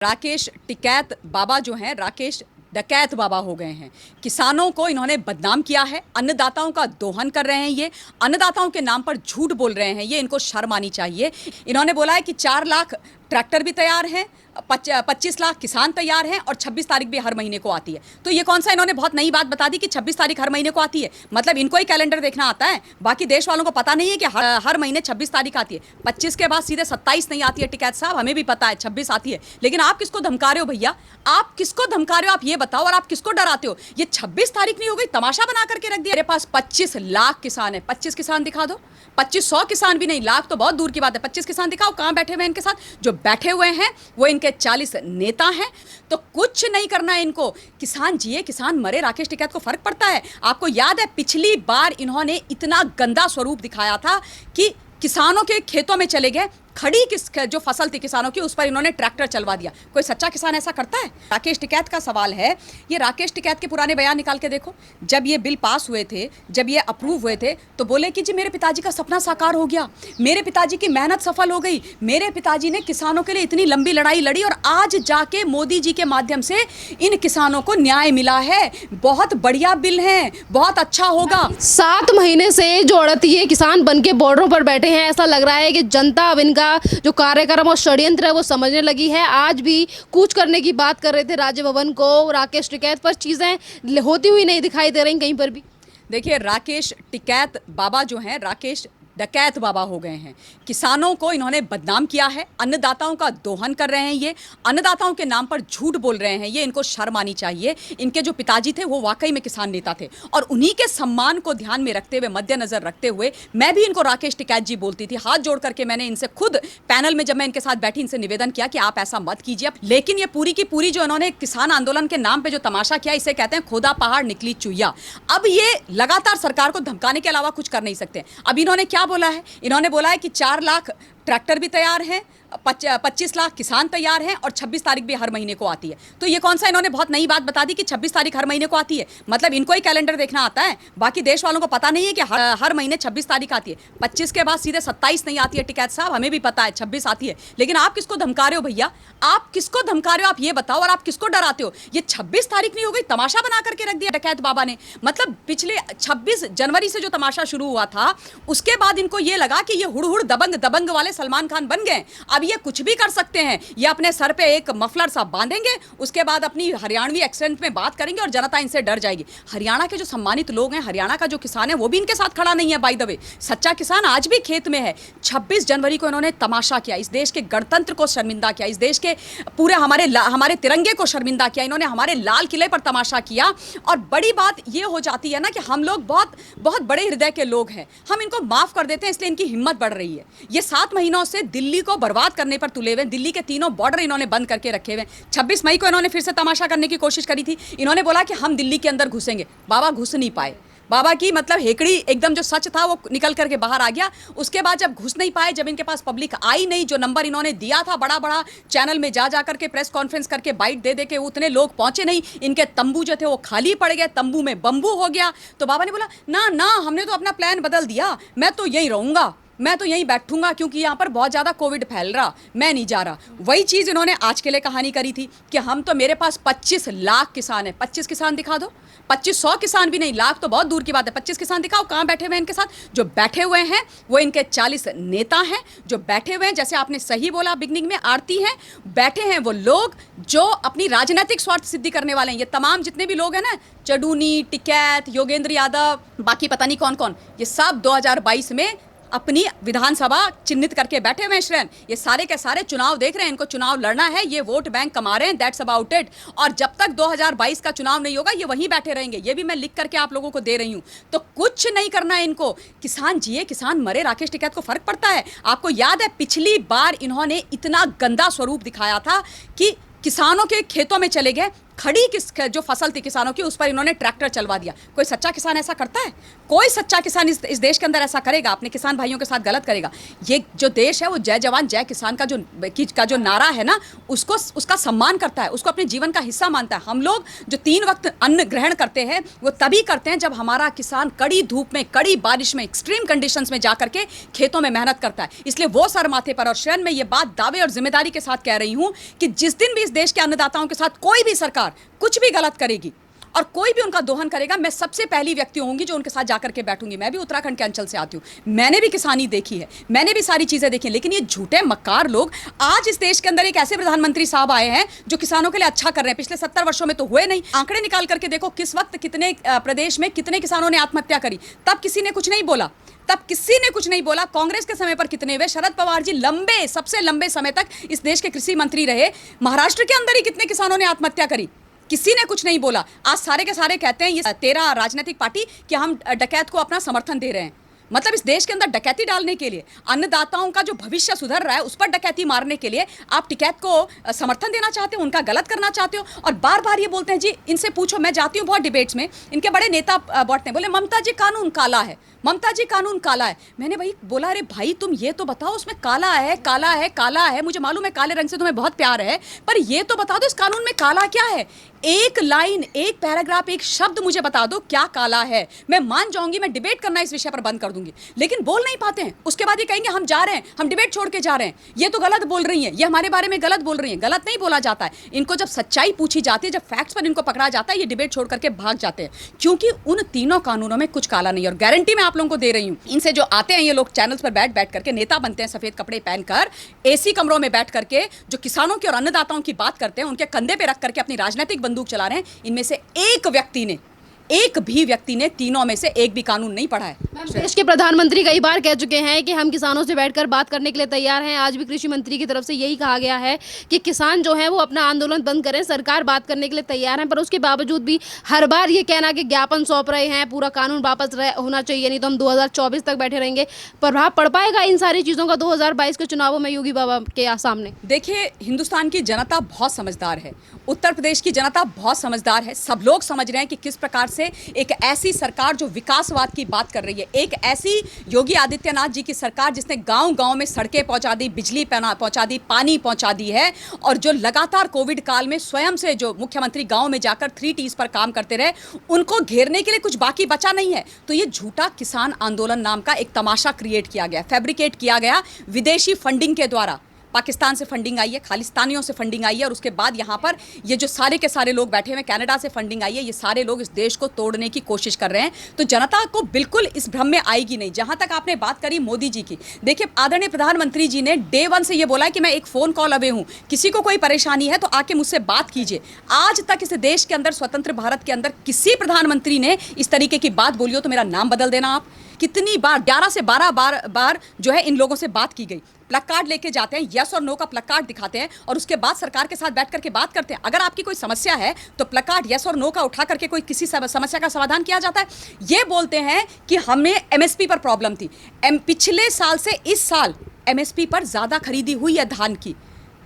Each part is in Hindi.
राकेश टिकैत बाबा जो हैं, राकेश डकैत बाबा हो गए हैं। किसानों को इन्होंने बदनाम किया है, अन्नदाताओं का दोहन कर रहे हैं, ये अन्नदाताओं के नाम पर झूठ बोल रहे हैं, ये इनको शर्म आनी चाहिए। इन्होंने बोला है कि 4 लाख ट्रैक्टर भी तैयार हैं, 25 लाख किसान तैयार हैं और 26 तारीख भी हर महीने को आती है। तो ये कौन सा इन्होंने बहुत नई बात बता दी कि 26 तारीख हर महीने को आती है। मतलब इनको ही कैलेंडर देखना आता है, बाकी देश वालों को पता नहीं है कि हर महीने 26 तारीख आती है। 25 के बाद सीधे 27 नहीं आती है टिकैत साहब, हमें भी पता है 26 आती है। लेकिन आप किसको धमका रहे हो भैया? आप किसको धमका रहे हो? आप ये बताओ। और आप किसको डराते हो? ये 26 तारीख नहीं हो गई, तमाशा बना करके रख दिया। मेरे पास 25 लाख किसान है। 25 किसान दिखा दो। 2500 किसान भी नहीं, लाख तो बहुत दूर की बात है। 25 किसान दिखाओ, कहां बैठे हुए हैं इनके साथ? जो बैठे हुए हैं वो इनके 40 नेता हैं। तो कुछ नहीं करना है इनको। किसान जिए किसान मरे, राकेश टिकैत को फर्क पड़ता है? आपको याद है पिछली बार इन्होंने इतना गंदा स्वरूप दिखाया था कि किसानों के खेतों में चले गए, खड़ी जो फसल थी किसानों की उस पर इन्होंने ट्रैक्टर चलवा दिया। कोई सच्चा किसान ऐसा करता है? राकेश टिकैत का सवाल है, ये राकेश टिकैत के पुराने बयान निकाल के देखो। जब ये बिल पास हुए थे, जब ये अप्रूव हुए थे, तो बोले कि जी मेरे पिताजी का सपना साकार हो गया, मेरे पिताजी की मेहनत सफल हो गई, मेरे पिताजी ने किसानों के लिए इतनी लंबी लड़ाई लड़ी और आज जाके मोदी जी के माध्यम से इन किसानों को न्याय मिला है। बहुत बढ़िया बिल है, बहुत अच्छा होगा। 7 महीने से जो अड़तिए किसान बन के बॉर्डरों पर बैठे हैं, ऐसा लग रहा है कि जनता अब इनका जो कार्यक्रम और षड्यंत्र है वो समझने लगी है। आज भी कूच करने की बात कर रहे थे राज्य भवन को राकेश टिकैत पर, चीजें होती हुई नहीं दिखाई दे रही कहीं पर भी। देखिए, राकेश टिकैत बाबा जो हैं, राकेश डकैत बाबा हो गए हैं। किसानों को इन्होंने बदनाम किया है, अन्नदाताओं का दोहन कर रहे हैं, ये अन्नदाताओं के नाम पर झूठ बोल रहे हैं, ये इनको शर्म आनी चाहिए। इनके जो पिताजी थे वो वाकई में किसान नेता थे और उन्हीं के सम्मान को ध्यान में रखते हुए, मद्देनजर रखते हुए मैं भी इनको राकेश टिकैत जी बोलती थी। हाथ जोड़ करके मैंने इनसे खुद पैनल में जब मैं इनके साथ बैठी इनसे निवेदन किया कि आप ऐसा मत कीजिए। लेकिन ये पूरी की पूरी जो इन्होंने किसान आंदोलन के नाम पर जो तमाशा किया, इसे कहते हैं खोदा पहाड़ निकली चुईया। अब ये लगातार सरकार को धमकाने के अलावा कुछ कर नहीं सकते। अब इन्होंने क्या बोला है? इन्होंने बोला है कि 4 लाख ट्रैक्टर भी तैयार हैं, 25 लाख किसान तैयार हैं और 26 तारीख भी हर महीने को आती है। तो ये कौन सा इन्होंने बहुत नई बात बता दी कि 26 तारीख हर महीने को आती है। मतलब इनको ही कैलेंडर देखना आता है, बाकी देश वालों को पता नहीं है कि हर महीने 26 तारीख आती है। 25 के बाद सीधे 27 नहीं आती है टिकैत साहब, हमें भी पता है 26 आती है। लेकिन आप किसको धमका रहे हो भैया? आप किसको धमका रहे हो? आप ये बताओ। और आप किसको डराते हो? ये 26 तारीख नहीं हो गई, तमाशा बना करके रख दिया डकैत बाबा ने। मतलब पिछले 26 जनवरी से जो तमाशा शुरू हुआ था, उसके बाद इनको ये लगा कि ये हुड़ दबंग दबंग वाले सलमान खान बन गए। अब ये कुछ भी कर सकते हैं। ये अपने सर पे एक मफलर सा बांधेंगे, उसके बाद अपनी हरियाणवी एक्सेंट में बात करेंगे और जनता इनसे डर जाएगी। हरियाणा के जो सम्मानित लोग हैं, हरियाणा का जो किसान है, वो भी इनके साथ खड़ा नहीं है। बाय द वे, सच्चा किसान आज भी खेत में है। 26 जनवरी को इन्होंने तमाशा किया, इस देश के गणतंत्र को शर्मिंदा किया, इस देश के पूरे हमारे तिरंगे को शर्मिंदा किया। इन्होंने हमारे लाल किले पर तमाशा किया। और बड़ी बात ये हो जाती है ना कि हम लोग बहुत बहुत बड़े हृदय के लोग हैं, हम इनको माफ कर देते हैं, इसलिए इनकी हिम्मत बढ़ रही है। ये 7 महीनों से दिल्ली को बर्बाद करने पर तुले हुए, दिल्ली के तीनों बॉर्डर इन्होंने बंद करके रखे हुए। 26 मई को इन्होंने फिर से तमाशा करने की कोशिश करी थी। इन्होंने बोला कि हम दिल्ली के अंदर घुसेंगे। बाबा घुस नहीं पाए। बाबा की मतलब हेकड़ी एकदम जो सच था वो निकल करके बाहर आ गया। उसके बाद जब घुस नहीं पाए, जब इनके पास पब्लिक आई नहीं, जो नंबर इन्होंने दिया था बड़ा बड़ा चैनल में जा करके प्रेस कॉन्फ्रेंस करके बाइट दे के, उतने लोग पहुंचे नहीं। इनके तंबू जो थे वो खाली पड़ गए, तंबू में बंबू हो गया। तो बाबा ने बोला ना ना, हमने तो अपना प्लान बदल दिया, मैं तो यहीं रहूंगा, मैं तो यहीं बैठूंगा क्योंकि यहाँ पर बहुत ज़्यादा कोविड फैल रहा, मैं नहीं जा रहा। वही चीज़ इन्होंने आज के लिए कहानी करी थी कि हम तो, मेरे पास 25 लाख किसान है। 25 किसान दिखा दो। 2500 किसान भी नहीं, लाख तो बहुत दूर की बात है। 25 किसान दिखाओ, कहाँ बैठे हुए हैं इनके साथ? जो बैठे हुए हैं वो इनके 40 नेता हैं। जो बैठे हुए हैं, जैसे आपने सही बोला बिगनिंग में, आरती हैं, बैठे हैं वो लोग जो अपनी राजनीतिक स्वार्थ सिद्धि करने वाले हैं। ये तमाम जितने भी लोग हैं ना, चडूनी, टिकैत, योगेंद्र यादव, बाकी पता नहीं कौन कौन, ये सब 2022 में अपनी विधानसभा चिन्हित करके बैठे हुए हैं श्रेण। ये सारे के सारे चुनाव देख रहे हैं, इनको चुनाव लड़ना है, ये वोट बैंक कमा रहे हैं, दैट्स अबाउट इट। और जब तक 2022 का चुनाव नहीं होगा, ये वहीं बैठे रहेंगे। ये भी मैं लिख करके आप लोगों को दे रही हूं। तो कुछ नहीं करना है इनको। किसान जिए किसान मरे, राकेश टिकैत को फर्क पड़ता है? आपको याद है पिछली बार इन्होंने इतना गंदा स्वरूप दिखाया था कि किसानों के खेतों में चले गए, खड़ी जो फसल थी किसानों की, उस पर इन्होंने ट्रैक्टर चलवा दिया। कोई सच्चा किसान ऐसा करता है? कोई सच्चा किसान इस देश के अंदर ऐसा करेगा? अपने किसान भाइयों के साथ गलत करेगा? ये जो देश है वो जय जवान जय किसान का जो नारा है ना, उसका सम्मान करता है, उसको अपने जीवन का हिस्सा मानता है। हम लोग जो 3 वक्त अन्न ग्रहण करते हैं वो तभी करते हैं जब हमारा किसान कड़ी धूप में, कड़ी बारिश में, एक्सट्रीम कंडीशंस में जाकर के खेतों में मेहनत करता है। इसलिए वो सर माथे पर, और शयन मैं ये बात दावे और जिम्मेदारी के साथ कह रही हूं कि जिस दिन भी इस देश के अन्नदाताओं के साथ कोई भी सरकार कुछ भी गलत करेगी और कोई भी उनका दोहन करेगा, मैं सबसे पहली व्यक्ति होंगी जो उनके साथ जाकर के बैठूंगी। मैं भी उत्तराखंड के अंचल से आती हूं, मैंने भी किसानी देखी है, मैंने भी सारी चीजें देखी, लेकिन ये झूठे मक्कार लोग आज इस देश के अंदर एक ऐसे प्रधानमंत्री साहब आए हैं जो किसानों के लिए अच्छा कर रहे हैं। पिछले 70 वर्षों में तो हुए नहीं। आंकड़े निकाल करके देखो किस वक्त कितने प्रदेश में कितने किसानों ने आत्महत्या करी, तब किसी ने कुछ नहीं बोला, तब किसी ने कुछ नहीं बोला। कांग्रेस के समय पर कितने हुए? शरद पवार जी सबसे लंबे समय तक इस देश के कृषि मंत्री रहे। महाराष्ट्र के अंदर ही कितने किसानों ने आत्महत्या करी, किसी ने कुछ नहीं बोला। आज सारे के सारे कहते हैं ये तेरा राजनीतिक पार्टी कि हम डकैत को अपना समर्थन दे रहे हैं। मतलब इस देश के अंदर डकैती डालने के लिए, अन्नदाताओं का जो भविष्य सुधर रहा है उस पर डकैती मारने के लिए आप टिकैत को समर्थन देना चाहते हो, उनका गलत करना चाहते हो। और बार बार ये बोलते हैं जी, इनसे पूछो, मैं जाती हूँ बहुत डिबेट्स में, इनके बड़े नेता बैठते हैं, बोले ममता जी कानून काला है, ममता जी कानून काला है। मैंने भाई बोला, अरे भाई तुम ये तो बताओ उसमें काला है, काला है, काला है। मुझे मालूम है काले रंग से तुम्हें बहुत प्यार है, पर ये तो बता दो इस कानून में काला क्या है। एक लाइन, एक पैराग्राफ, एक शब्द मुझे बता दो क्या काला है। मैं मान जाऊंगी, मैं डिबेट करना इस विषय पर बंद कर दूंगी, लेकिन बोल नहीं पाते हैं। उसके बाद ये कहेंगे हम जा रहे हैं, हम डिबेट छोड़ के जा रहे हैं, ये तो गलत बोल रही हैं, ये हमारे बारे में गलत बोल रही हैं। गलत नहीं बोला जाता है। इनको जब सच्चाई पूछी जाती है, जब फैक्ट्स पर इनको पकड़ा जाता है, ये डिबेट छोड़ करके भाग जाते हैं, क्योंकि उन तीनों कानूनों में कुछ काला नहीं है। और गारंटी मैं आप लोगों को दे रही हूं, इनसे जो आते हैं ये लोग चैनल्स पर बैठ करके नेता बनते हैं, सफेद कपड़े पहनकर एसी कमरों में बैठ करके जो किसानों की और अन्नदाताओं की बात करते हैं, उनके कंधे पे रख करके अपनी राजनीतिक बंदूक चला रहे हैं। इनमें से एक भी व्यक्ति ने तीनों में से एक भी कानून नहीं पढ़ा है। देश के प्रधानमंत्री कई बार कह चुके हैं कि हम किसानों से बैठकर बात करने के लिए तैयार हैं। आज भी कृषि मंत्री की तरफ से यही कहा गया है कि किसान जो है वो अपना आंदोलन बंद करें, सरकार बात करने के लिए तैयार है। पर उसके बावजूद भी हर बार ये कहना कि ज्ञापन सौंप रहे हैं, पूरा कानून वापस होना चाहिए, नहीं तो हम 2024 तक बैठे रहेंगे। प्रभाव पड़ पाएगा इन सारी चीज़ों का 2022 के चुनावों में योगी बाबा के सामने? देखिए, हिंदुस्तान की जनता बहुत समझदार है, उत्तर प्रदेश की जनता बहुत समझदार है। सब लोग समझ रहे हैं कि किस प्रकार से एक ऐसी सरकार जो विकासवाद की बात कर रही है, एक ऐसी योगी आदित्यनाथ जी की सरकार जिसने गांव-गांव में सड़कें पहुंचा दी, बिजली पहुंचा दी, पानी पहुंचा दी है, और जो लगातार कोविड काल में स्वयं से जो मुख्यमंत्री गांव में जाकर 3 T's पर काम करते रहे, उनको घेरने के लिए कुछ बाकी बचा नहीं है। तो ये झूठा किसान आंदोलन नाम का एक तमाशा क्रिएट किया गया, फैब्रिकेट किया गया विदेशी फंडिंग के द्वारा। पाकिस्तान से फंडिंग आई है, खालिस्तानियों से फंडिंग आई है, और उसके बाद यहाँ पर ये जो सारे के सारे लोग बैठे हुए, कनाडा से फंडिंग आई है। ये सारे लोग इस देश को तोड़ने की कोशिश कर रहे हैं। तो जनता को बिल्कुल इस भ्रम में आएगी नहीं। जहाँ तक आपने बात करी मोदी जी की, देखिए आदरणीय प्रधानमंत्री जी ने डे 1 से ये बोला है कि मैं एक फ़ोन कॉल अवे हूँ, किसी को कोई परेशानी है तो आके मुझसे बात कीजिए। आज तक इस देश के अंदर, स्वतंत्र भारत के अंदर, किसी प्रधानमंत्री ने इस तरीके की बात बोली हो तो मेरा नाम बदल देना आप। कितनी बार, 11 से 12 बार जो है इन लोगों से बात की गई। प्लग कार्ड लेके जाते हैं, यस और नो का प्लग कार्ड दिखाते हैं, और उसके बाद सरकार के साथ बैठ करके बात करते हैं। अगर आपकी कोई समस्या है तो प्लग कार्ड यस और नो का उठा करके कोई किसी समस्या का समाधान किया जाता है। ये बोलते हैं कि हमें एमएसपी पर प्रॉब्लम थी। पिछले साल से इस साल एमएसपी पर ज़्यादा खरीदी हुई है धान की,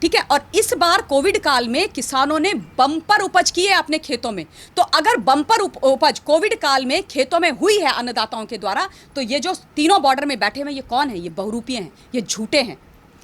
ठीक है। और इस बार कोविड काल में किसानों ने बम्पर उपज की है अपने खेतों में। तो अगर बम्पर उपज कोविड काल में खेतों में हुई है अन्नदाताओं के द्वारा, तो ये जो तीनों बॉर्डर में बैठे हुए ये कौन है? ये बहुरूपीय हैं, ये झूठे हैं।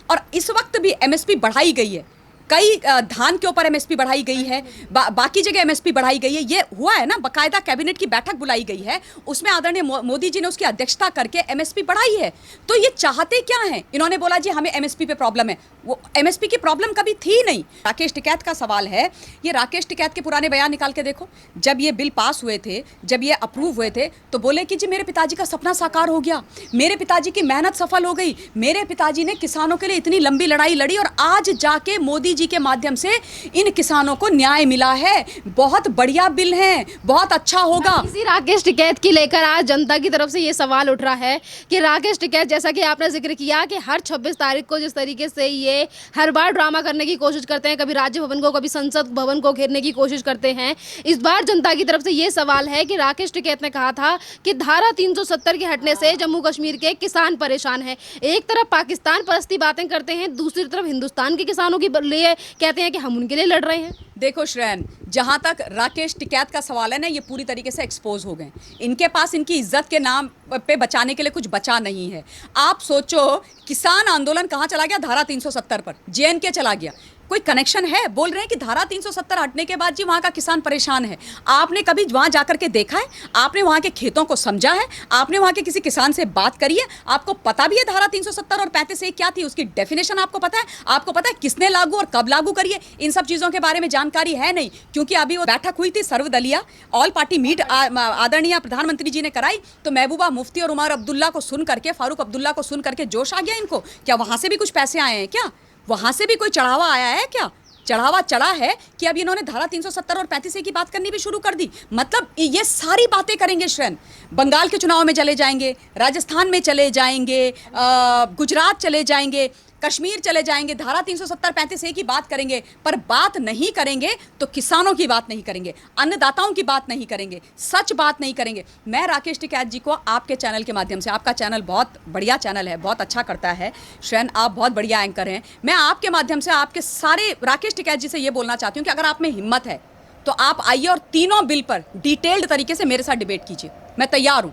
और इस वक्त भी एमएसपी बढ़ाई गई है, कई धान के ऊपर एमएसपी बढ़ाई गई है, बाकी जगह एमएसपी बढ़ाई गई है। ये हुआ है ना, बकायदा कैबिनेट की बैठक बुलाई गई है, उसमें आदरणीय मोदी जी ने उसकी अध्यक्षता करके एमएसपी बढ़ाई है। तो ये चाहते क्या हैं? इन्होंने बोला जी हमें एमएसपी पे प्रॉब्लम है, वो एमएसपी की प्रॉब्लम कभी थी नहीं। राकेश टिकैत का सवाल है, ये राकेश टिकैत के पुराने बयान निकाल के देखो। जब ये बिल पास हुए थे, जब ये अप्रूव हुए थे, तो बोले कि जी मेरे पिताजी का सपना साकार हो गया, मेरे पिताजी की मेहनत सफल हो गई, मेरे पिताजी ने किसानों के लिए इतनी लंबी लड़ाई लड़ी और आज जाके मोदी जी के माध्यम से इन किसानों को न्याय मिला है। बहुत बढ़िया बिल है, बहुत अच्छा होगा। इसी राकेश टिकैत की लेकर आज जनता की तरफ से ये सवाल उठ रहा है कि राकेश टिकैत, जैसा कि आपने जिक्र किया कि हर 26 तारीख को जिस तरीके से ये हर बार ड्रामा करने की कोशिश करते हैं, कभी राज्य भवन को, कभी संसद भवन को घेरने की कोशिश करते हैं, इस बार जनता की तरफ से ये सवाल है कि राकेश टिकैत ने कहा था कि धारा 370 के हटने से जम्मू कश्मीर के किसान परेशान है। एक तरफ पाकिस्तान परस्ती बातें करते हैं, दूसरी तरफ हिंदुस्तान के किसानों की ले लिए कहते हैं कि हम उनके लिए लड़ रहे हैं। देखो श्रेयन, जहां तक राकेश टिकैत का सवाल है ना, ये पूरी तरीके से एक्सपोज हो गए। इनके पास इनकी इज्जत के नाम पे बचाने के लिए कुछ बचा नहीं है। आप सोचो, किसान आंदोलन कहां चला गया? धारा 370 पर, जेएनके चला गया। कोई कनेक्शन है? बोल रहे हैं कि धारा 370 हटने के बाद जी वहां का किसान परेशान है। आपने कभी वहां जाकर के देखा है? आपने वहां के खेतों को समझा है? आपने वहां के किसी किसान से बात करी है? आपको पता भी है धारा 370 और 35A क्या थी? उसकी डेफिनेशन आपको पता है? आपको पता है किसने लागू और कब लागू करी है? इन सब चीजों के बारे में जानकारी है नहीं, क्योंकि अभी वो बैठक हुई थी सर्वदलीय ऑल पार्टी मीट आदरणीय प्रधानमंत्री जी ने कराई, तो महबूबा मुफ्ती और उमर अब्दुल्ला को सुन करके, फारूक अब्दुल्ला को सुन करके जोश आ गया इनको। क्या वहां से भी कुछ पैसे आए हैं क्या? वहां से भी कोई चढ़ावा आया है क्या? चढ़ावा चढ़ा है कि अब इन्होंने धारा 370 और 35A की बात करनी भी शुरू कर दी। मतलब ये सारी बातें करेंगे श्रेयन। बंगाल के चुनाव में चले जाएंगे, राजस्थान में चले जाएंगे, गुजरात चले जाएंगे, कश्मीर चले जाएंगे, धारा 370 35A की बात करेंगे, पर बात नहीं करेंगे तो किसानों की बात नहीं करेंगे, अन्नदाताओं की बात नहीं करेंगे, सच बात नहीं करेंगे। मैं राकेश टिकैत जी को आपके चैनल के माध्यम से, आपका चैनल बहुत बढ़िया चैनल है, बहुत अच्छा करता है श्रेयन, आप बहुत बढ़िया एंकर हैं। मैं आपके माध्यम से आपके सारे राकेश टिकैत जी से ये बोलना चाहती हूँ कि अगर आप में हिम्मत है तो आप आइए और तीनों बिल पर डिटेल्ड तरीके से मेरे साथ डिबेट कीजिए। मैं तैयार हूँ।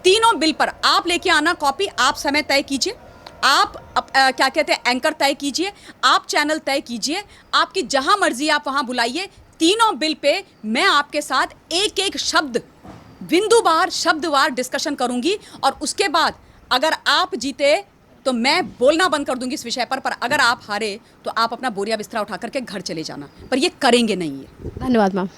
तीनों बिल पर आप लेके आना कॉपी, आप समय तय कीजिए, आप क्या कहते हैं एंकर तय कीजिए, आप चैनल तय कीजिए, आपकी जहां मर्जी आप वहां बुलाइए। तीनों बिल पे मैं आपके साथ एक एक शब्द, बिंदुवार, शब्दवार डिस्कशन करूंगी, और उसके बाद अगर आप जीते तो मैं बोलना बंद कर दूंगी इस विषय पर अगर आप हारे तो आप अपना बोरिया बिस्तरा उठा करके घर चले जाना, पर ये करेंगे नहीं है। धन्यवाद मैम।